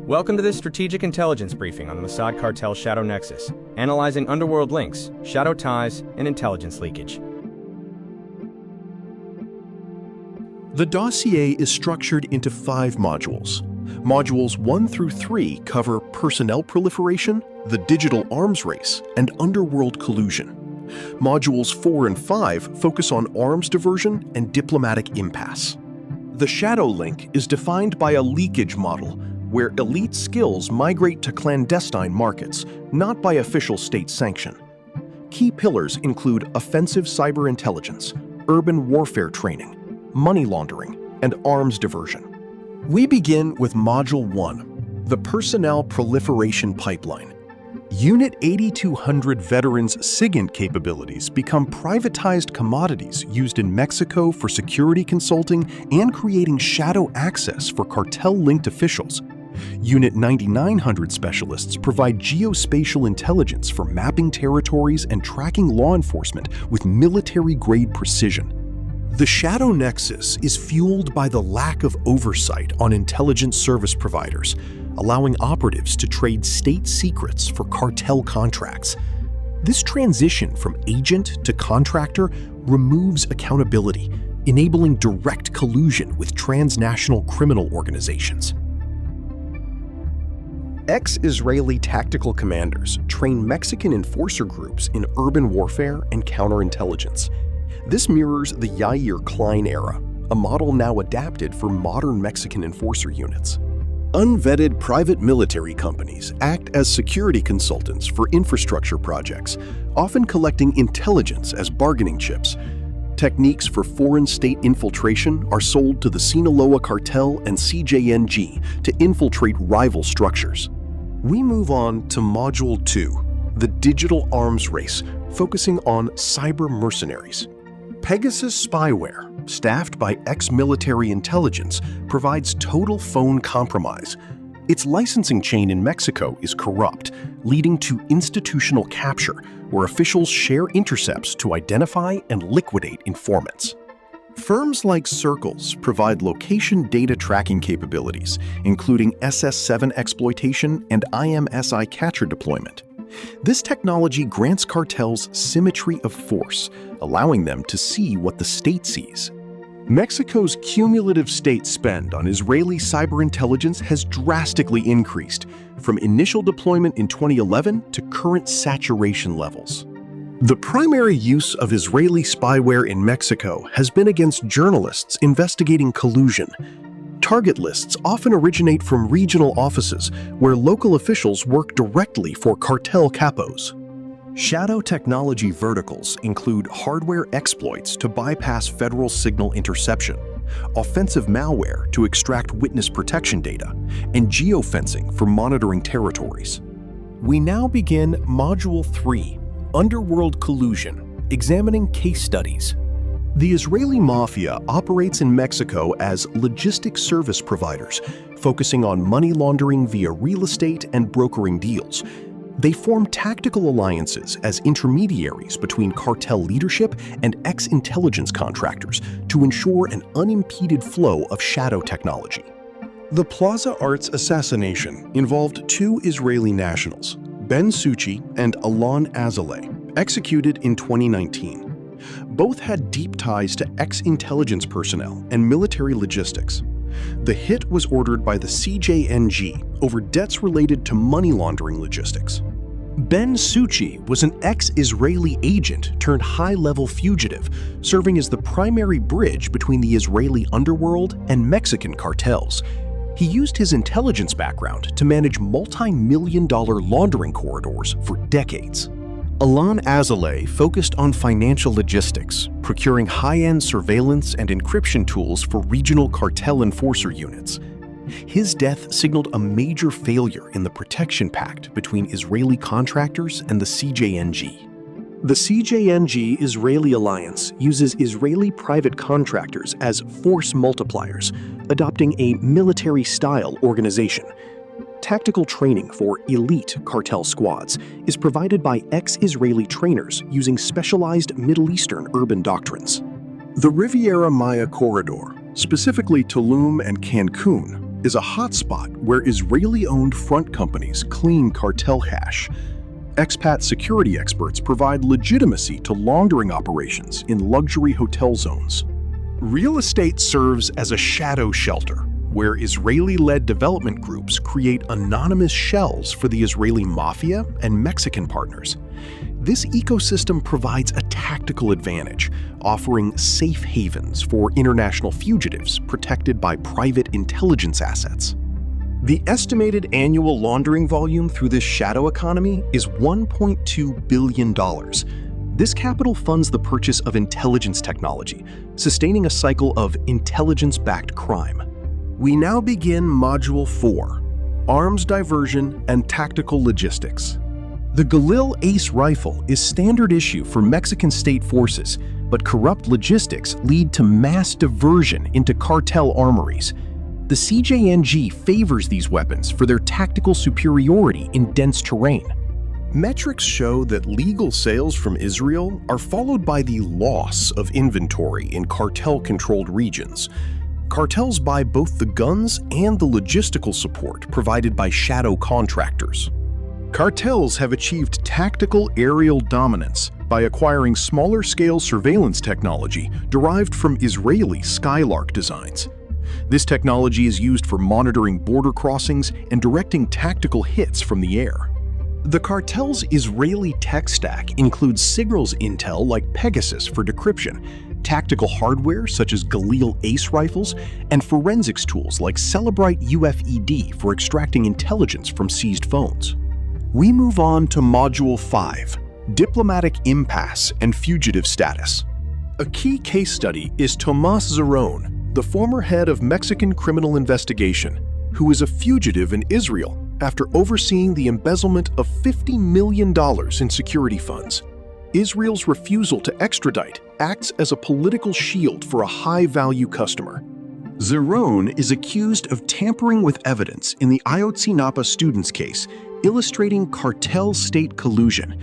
Welcome to this strategic intelligence briefing on the Mossad Cartel Shadow Nexus, analyzing underworld links, shadow ties, and intelligence leakage. The dossier is structured into 5 modules. Modules 1 through 3 cover personnel proliferation, the digital arms race, and underworld collusion. Modules 4 and 5 focus on arms diversion and diplomatic impasse. The shadow link is defined by a leakage model, where elite skills migrate to clandestine markets, not by official state sanction. Key pillars include offensive cyber intelligence, urban warfare training, money laundering, and arms diversion. We begin with Module 1, the Personnel Proliferation Pipeline. Unit 8200 veterans' SIGINT capabilities become privatized commodities used in Mexico for security consulting and creating shadow access for cartel-linked officials. Unit 9900 specialists provide geospatial intelligence for mapping territories and tracking law enforcement with military-grade precision. The Shadow Nexus is fueled by the lack of oversight on intelligence service providers, allowing operatives to trade state secrets for cartel contracts. This transition from agent to contractor removes accountability, enabling direct collusion with transnational criminal organizations. Ex-Israeli tactical commanders train Mexican enforcer groups in urban warfare and counterintelligence. This mirrors the Yair Klein era, a model now adapted for modern Mexican enforcer units. Unvetted private military companies act as security consultants for infrastructure projects, often collecting intelligence as bargaining chips. Techniques for foreign state infiltration are sold to the Sinaloa Cartel and CJNG to infiltrate rival structures. We move on to Module 2, the Digital Arms Race, focusing on cyber mercenaries. Pegasus spyware, staffed by ex-military intelligence, provides total phone compromise. Its licensing chain in Mexico is corrupt, leading to institutional capture, where officials share intercepts to identify and liquidate informants. Firms like Circles provide location data tracking capabilities, including SS7 exploitation and IMSI catcher deployment. This technology grants cartels symmetry of force, allowing them to see what the state sees. Mexico's cumulative state spend on Israeli cyber intelligence has drastically increased, from initial deployment in 2011 to current saturation levels. The primary use of Israeli spyware in Mexico has been against journalists investigating collusion. Target lists often originate from regional offices, where local officials work directly for cartel capos. Shadow technology verticals include hardware exploits to bypass federal signal interception, offensive malware to extract witness protection data, and geofencing for monitoring territories. We now begin Module 3, Underworld Collusion, examining case studies. The Israeli mafia operates in Mexico as logistic service providers, focusing on money laundering via real estate and brokering deals. They form tactical alliances as intermediaries between cartel leadership and ex-intelligence contractors to ensure an unimpeded flow of shadow technology. The Plaza Arts assassination involved 2 Israeli nationals, Ben Suchi and Alon Azaleh, executed in 2019. Both had deep ties to ex-intelligence personnel and military logistics. The hit was ordered by the CJNG over debts related to money laundering logistics. Ben Suchi was an ex-Israeli agent turned high-level fugitive, serving as the primary bridge between the Israeli underworld and Mexican cartels. He used his intelligence background to manage multi-million-dollar laundering corridors for decades. Alon Azaleh focused on financial logistics, procuring high-end surveillance and encryption tools for regional cartel enforcer units. His death signaled a major failure in the protection pact between Israeli contractors and the CJNG. The CJNG-Israeli alliance uses Israeli private contractors as force multipliers, adopting a military-style organization. Tactical training for elite cartel squads is provided by ex-Israeli trainers using specialized Middle Eastern urban doctrines. The Riviera Maya corridor, specifically Tulum and Cancun, is a hotspot where Israeli-owned front companies clean cartel cash. Expat security experts provide legitimacy to laundering operations in luxury hotel zones. Real estate serves as a shadow shelter, where Israeli-led development groups create anonymous shells for the Israeli mafia and Mexican partners. This ecosystem provides a tactical advantage, offering safe havens for international fugitives protected by private intelligence assets. The estimated annual laundering volume through this shadow economy is $1.2 billion. This capital funds the purchase of intelligence technology, sustaining a cycle of intelligence-backed crime. We now begin Module 4, Arms Diversion and Tactical Logistics. The Galil Ace rifle is standard issue for Mexican state forces, but corrupt logistics lead to mass diversion into cartel armories. The CJNG favors these weapons for their tactical superiority in dense terrain. Metrics show that legal sales from Israel are followed by the loss of inventory in cartel-controlled regions. Cartels buy both the guns and the logistical support provided by shadow contractors. Cartels have achieved tactical aerial dominance by acquiring smaller-scale surveillance technology derived from Israeli Skylark designs. This technology is used for monitoring border crossings and directing tactical hits from the air. The cartel's Israeli tech stack includes signals intel like Pegasus for decryption, tactical hardware such as Galil Ace rifles, and forensics tools like Celebrite UFED for extracting intelligence from seized phones. We move on to Module 5, Diplomatic Impasse and Fugitive Status. A key case study is Tomas Zerón, the former head of Mexican criminal investigation, who is a fugitive in Israel after overseeing the embezzlement of $50 million in security funds. Israel's refusal to extradite acts as a political shield for a high-value customer. Zerón is accused of tampering with evidence in the Ayotzinapa students case, illustrating cartel state collusion.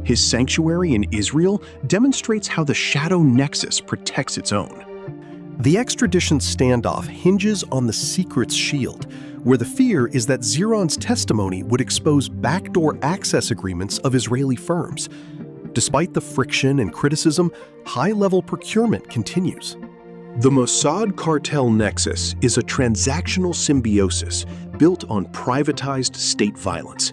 His sanctuary in Israel demonstrates how the shadow Nexus protects its own. The extradition standoff hinges on the secret's shield, where the fear is that Zerón's testimony would expose backdoor access agreements of Israeli firms. Despite the friction and criticism, high-level procurement continues. The Mossad cartel Nexus is a transactional symbiosis built on privatized state violence.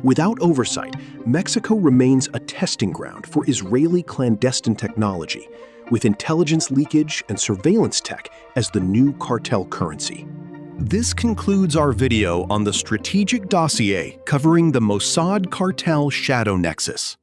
Without oversight, Mexico remains a testing ground for Israeli clandestine technology, with intelligence leakage and surveillance tech as the new cartel currency. This concludes our video on the strategic dossier covering the Mossad cartel shadow Nexus.